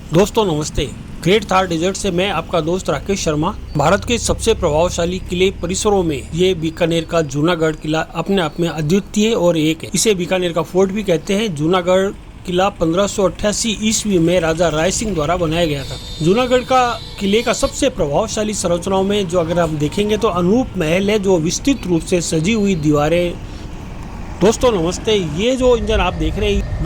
दोस्तों नमस्ते। Great Thar desert से मैं आपका दोस्त राकेश शर्मा। भारत के सबसे प्रभावशाली किले परिसरों में ये बीकानेर का जूनागढ़ किला अपने आप में अद्वितीय और एक है। इसे बीकानेर का फोर्ट भी कहते हैं। जूनागढ़ किला 1588 ईस्वी में राजा राय सिंह द्वारा बनाया गया था। जूनागढ़ का किले का सबसे प्रभावशाली संरचनाओं में जो अगर हम देखेंगे तो अनूप महल है, जो विस्तृत रूप से सजी हुई दीवारें। दोस्तों नमस्ते। ये जो इंजन आप देख रहे हैं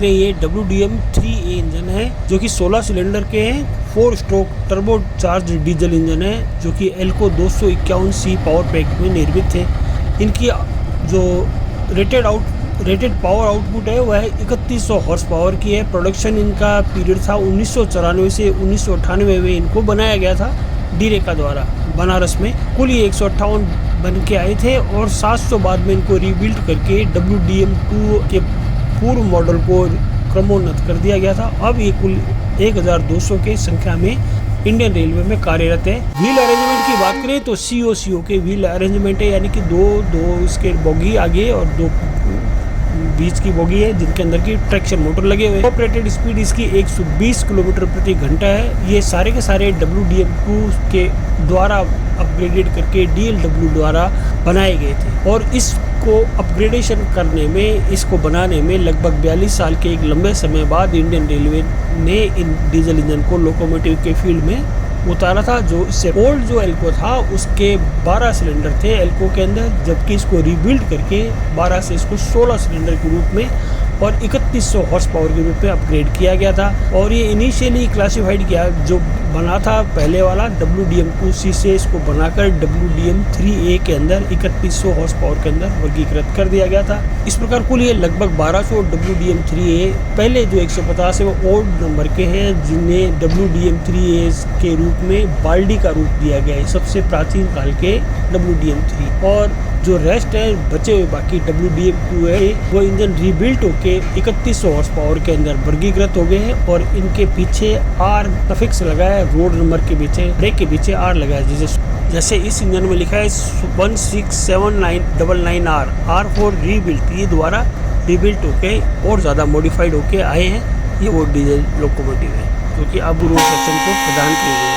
ये WDM 3A इंजन है, जो कि 16 सिलेंडर के हैं। 4 stroke turbo charge diesel engine है, जो कि एल्को 251C पावर पैक में निर्मित है। इनकी जो रेटेड पावर आउटपुट है वह 3100 हॉर्स पावर की है। प्रोडक्शन इनका पीरियड था 1994 से 1998 में इनको बनाया गया था डीरेका द्वारा बनारस में। कुल ये 158 बन के आए थे और 700 बाद में इनको रीबिल्ड करके WDM 2 के पूर्व मॉडल को क्रमोन्नत कर दिया गया था। अब ये कुल 1200 के संख्या में इंडियन रेलवे में कार्यरत है। व्हील अरेंजमेंट की बात करें तो CO के व्हील अरेंजमेंट है, यानी कि दो इसके बोगी आगे और 2 बीच की बोगी है, जिनके अंदर की ट्रैक्शन मोटर लगे हुए हैं। ऑपरेटेड स्पीड इसकी 120 किलोमीटर प्रति घंटा है। ये सारे के सारे WDM 2 के द्वारा अपग्रेडेड करके DLW द्वारा बनाए गए थे और इसको अपग्रेडेशन करने में, इसको बनाने में लगभग 42 साल के एक लंबे समय बाद इंडियन रेलवे ने इन डीजल इंजन को लोकोमोटिव के फील्ड में उतारा था। जो इससे ओल्ड जो एल्को था उसके 12 सिलेंडर थे एल्को के अंदर, जबकि इसको रीबिल्ड करके 12 से इसको 16 सिलेंडर के रूप में और 3100 हॉर्स पावर के रूप में अपग्रेड किया गया था। और ये इनिशियली क्लासिफाइड किया, जो बना था पहले वाला WDM 2C से इसको बनाकर WDM 3A के अंदर 3100 हॉर्स पावर के अंदर वर्गीकृत कर दिया गया था। इस प्रकार कुल ये लगभग 1200 WDM 3A, पहले जो 150 है वो ओल्ड नंबर के हैं, जिन्हें WDM 3A के रूप में बाल्डी का रूप दिया गया है, सबसे प्राचीन काल के WDM 3। और जो रेस्ट है बचे हुए बाकी WDM 2 है, वो इंजन रीबिल्ट होके 3100 हॉर्स पावर के अंदर वर्गीकृत हो गए हैं। और इनके पीछे R सफिक्स लगा है, रोड नंबर के पीछे, ब्रेक के पीछे R लगा है। जैसे इस इंजन में लिखा है 167999R R4 रीबिल्ट। ये दोबारा रीबिल्ट होके और ज़्यादा मॉडिफाइड होके आए हैं। ये वो डीजल लोकोमोटिव है जो कि अब रोड सेक्शन को प्रदान किए गए हैं।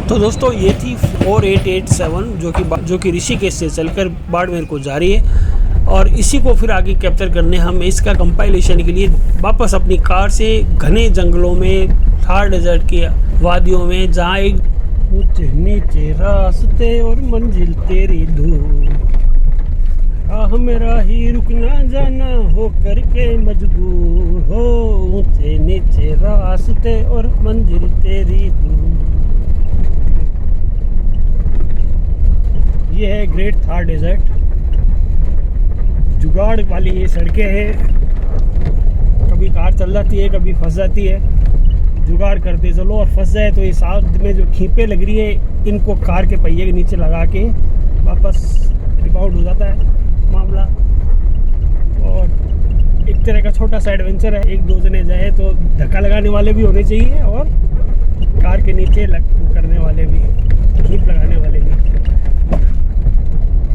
तो दोस्तों ये थी 4887 जो कि ऋषिकेश से चलकर बाड़मेर को जा रही है। और इसी को फिर आगे कैप्चर करने हम इसका कंपाइलेशन के लिए वापस अपनी कार से घने जंगलों में, थार डेजर्ट के वादियों में, जहाँ एक ऊंचे नीचे रास्ते और मंजिल तेरी दूर, आह मेरा ही रुकना जाना हो करके मजबूर हो, ऊंचे नीचे रास्ते और मंजिल तेरी दूर। ये है ग्रेट थार डेजर्ट। जुगाड़ वाली ये सड़कें हैं, कभी कार चल जाती है, कभी फंस जाती है। जुगाड़ करते चलो, और फंस जाए तो ये साथ में जो खींपें लग रही है, इनको कार के पहिए के नीचे लगा के वापस रिबाउंड हो जाता है मामला। और एक तरह का छोटा सा एडवेंचर है। एक दो जने जाए तो धक्का लगाने वाले भी होने चाहिए, और कार के नीचे करने वाले भी, खींप लगाने वाले भी।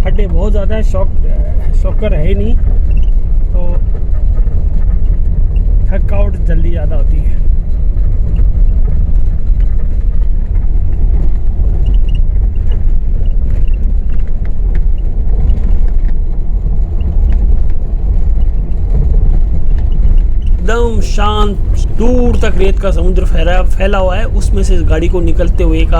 खड्डे बहुत ज़्यादा है, शॉकर है नहीं, तो थकावट जल्दी ज़्यादा होती है। एकदम शांत, दूर तक रेत का समुद्र फैला हुआ है। उसमें से इस गाड़ी को निकलते हुए का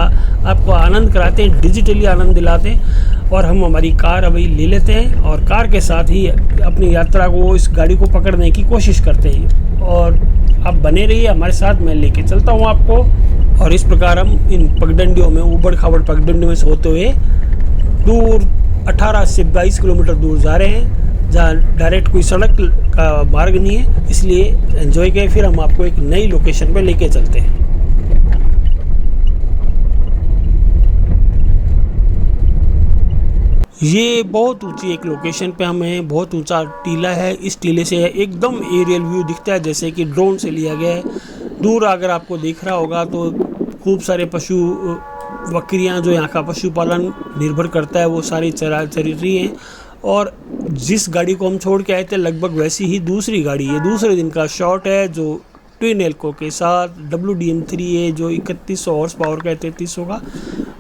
आपको आनंद कराते हैं, डिजिटली आनंद दिलाते हैं। और हम हमारी कार अभी ले लेते हैं, और कार के साथ ही अपनी यात्रा को, इस गाड़ी को पकड़ने की कोशिश करते हैं। और आप बने रहिए हमारे साथ, मैं लेके चलता हूँ आपको। और इस प्रकार हम इन पगडंडियों में, ऊबड़ खाबड़ पगडंडियों में से होते हुए दूर 18 से 22 किलोमीटर दूर जा रहे हैं, जहाँ डायरेक्ट कोई सड़क का मार्ग नहीं है। इसलिए एंजॉय करें, फिर हम आपको एक नई लोकेशन पे लेके चलते हैं। ये बहुत ऊंची एक लोकेशन पे हम हैं, बहुत ऊंचा टीला है। इस टीले से एकदम एरियल व्यू दिखता है, जैसे कि ड्रोन से लिया गया है। दूर अगर आपको दिख रहा होगा तो खूब सारे पशु, बकरियां, जो यहाँ का पशुपालन निर्भर करता है, वो सारी चरी रही हैं। और जिस गाड़ी को हम छोड़ के आए थे, लगभग वैसी ही दूसरी गाड़ी है, दूसरे दिन का शॉट है, जो ट्विन एल्को के साथ WDM3 है, जो 3100 हॉर्स पावर का है, 3300 का।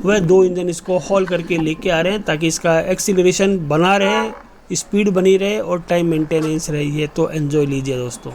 वह 2 इंजन इसको हॉल करके लेके आ रहे हैं, ताकि इसका एक्सीलरेशन बना रहे, स्पीड बनी रहे और टाइम मेंटेनेंस रही है। तो एंजॉय लीजिए दोस्तों।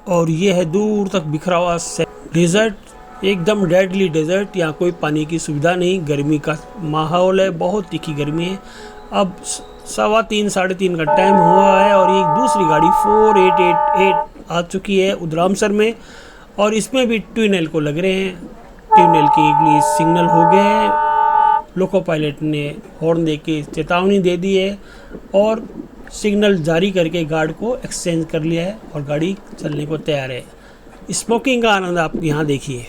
और ये है दूर तक बिखरा हुआ डेजर्ट, एकदम डेडली डेजर्ट। यहाँ कोई पानी की सुविधा नहीं, गर्मी का माहौल है, बहुत तीखी गर्मी है। अब 3:15 साढ़े 3 का टाइम हुआ है, और एक दूसरी गाड़ी 4888 आ चुकी है उधरामसर में, और इसमें भी ट्विन एल को लग रहे हैं। ट्विन एल के लिए सिग्नल हो गए हैं, लोको पायलट ने हॉर्न दे के चेतावनी दे दी है, और सिग्नल जारी करके गार्ड को एक्सचेंज कर लिया है, और गाड़ी चलने को तैयार है। स्मोकिंग का आनंद आप यहाँ देखिए।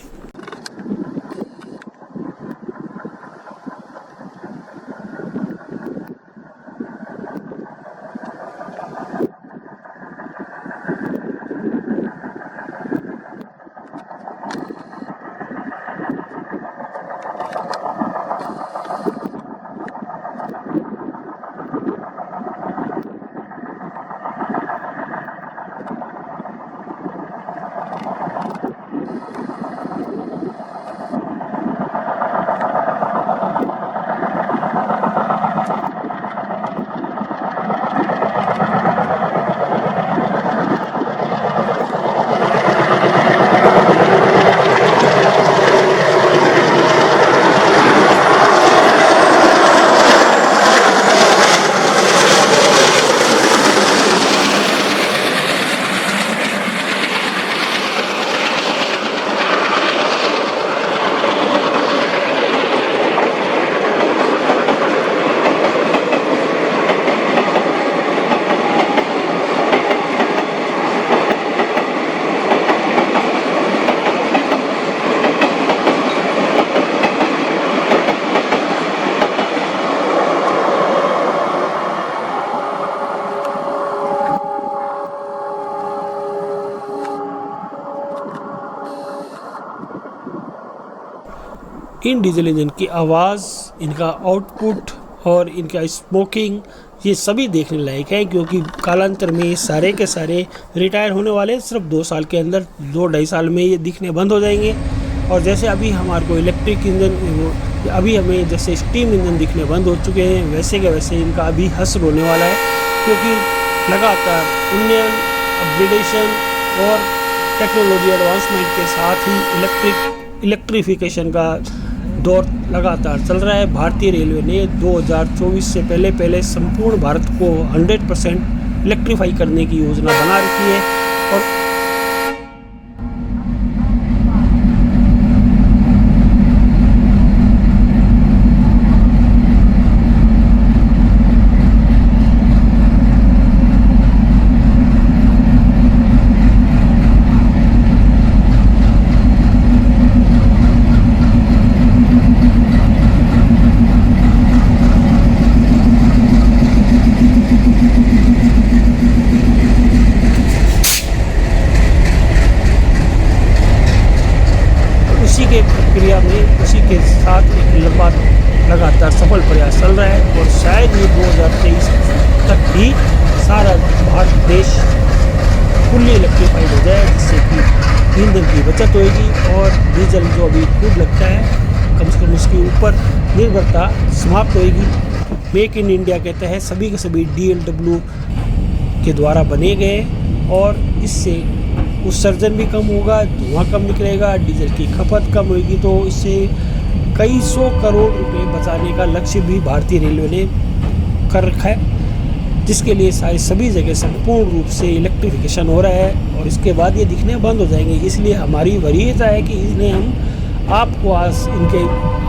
इन डीजल इंजन की आवाज़, इनका आउटपुट और इनका स्मोकिंग, ये सभी देखने लायक है, क्योंकि कालांतर में ये सारे के सारे रिटायर होने वाले सिर्फ 2 साल के अंदर, 2-2.5 साल में ये दिखने बंद हो जाएंगे। और जैसे अभी हमारे को इलेक्ट्रिक इंजन, अभी हमें जैसे स्टीम इंजन दिखने बंद हो चुके हैं, वैसे के वैसे इनका अभी हश्र होने वाला है, क्योंकि लगातार उन्नयन, अपग्रेडेशन और टेक्नोलॉजी एडवांसमेंट के साथ ही इलेक्ट्रिफिकेशन का दौर लगातार चल रहा है। भारतीय रेलवे ने 2024 से पहले संपूर्ण भारत को 100% इलेक्ट्रीफाई करने की योजना बना रखी है। और उसी के प्रक्रिया में, उसी के साथ एक लंबा लगातार सफल प्रयास चल रहा है, और शायद ये 2023 तक ही सारा भारत देश फुल्ली इलेक्ट्रीफाइड हो जाए, जिससे कि ईंधन की बचत होगी और डीजल जो अभी खूब लगता है, कम से कम उसके ऊपर निर्भरता समाप्त होगी। मेक इन इंडिया के तहत सभी के सभी DLW के द्वारा बने गए, और इससे उत्सर्जन भी कम होगा, धुआं कम निकलेगा, डीजल की खपत कम होगी, तो इससे कई 100 करोड़ रुपए बचाने का लक्ष्य भी भारतीय रेलवे ने कर रखा है, जिसके लिए सभी जगह संपूर्ण रूप से इलेक्ट्रिफिकेशन हो रहा है, और इसके बाद ये दिखने बंद हो जाएंगे। इसलिए हमारी वरीयता है कि इसलिए हम आपको आज इनके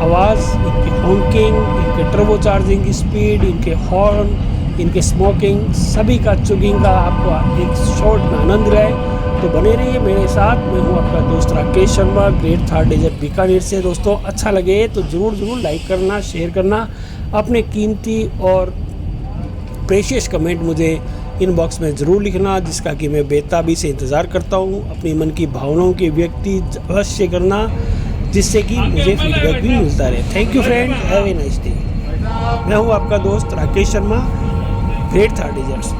आवाज़, इनके हॉन्किंग, इनके टर्बो चार्जिंग की स्पीड, इनके हॉर्न, इनके स्मोकिंग, सभी का चुगिंग का आपको एक शॉर्ट में आनंद रहे। तो बने रहिए मेरे साथ। मैं हूं आपका दोस्त राकेश शर्मा, ग्रेट थार डेजर्ट बीकानेर से। दोस्तों, अच्छा लगे तो ज़रूर लाइक करना, शेयर करना, अपने कीमती और प्रेशियस कमेंट मुझे इनबॉक्स में ज़रूर लिखना, जिसका कि मैं बेताबी से इंतज़ार करता हूं। अपनी मन की भावनाओं की व्यक्ति अवश्य करना, जिससे कि मुझे फीडबैक भी मिलता रहे। Thank you friend, have a nice day. मैं हूं आपका दोस्त राकेश शर्मा, ग्रेट थार डेजर्ट्स।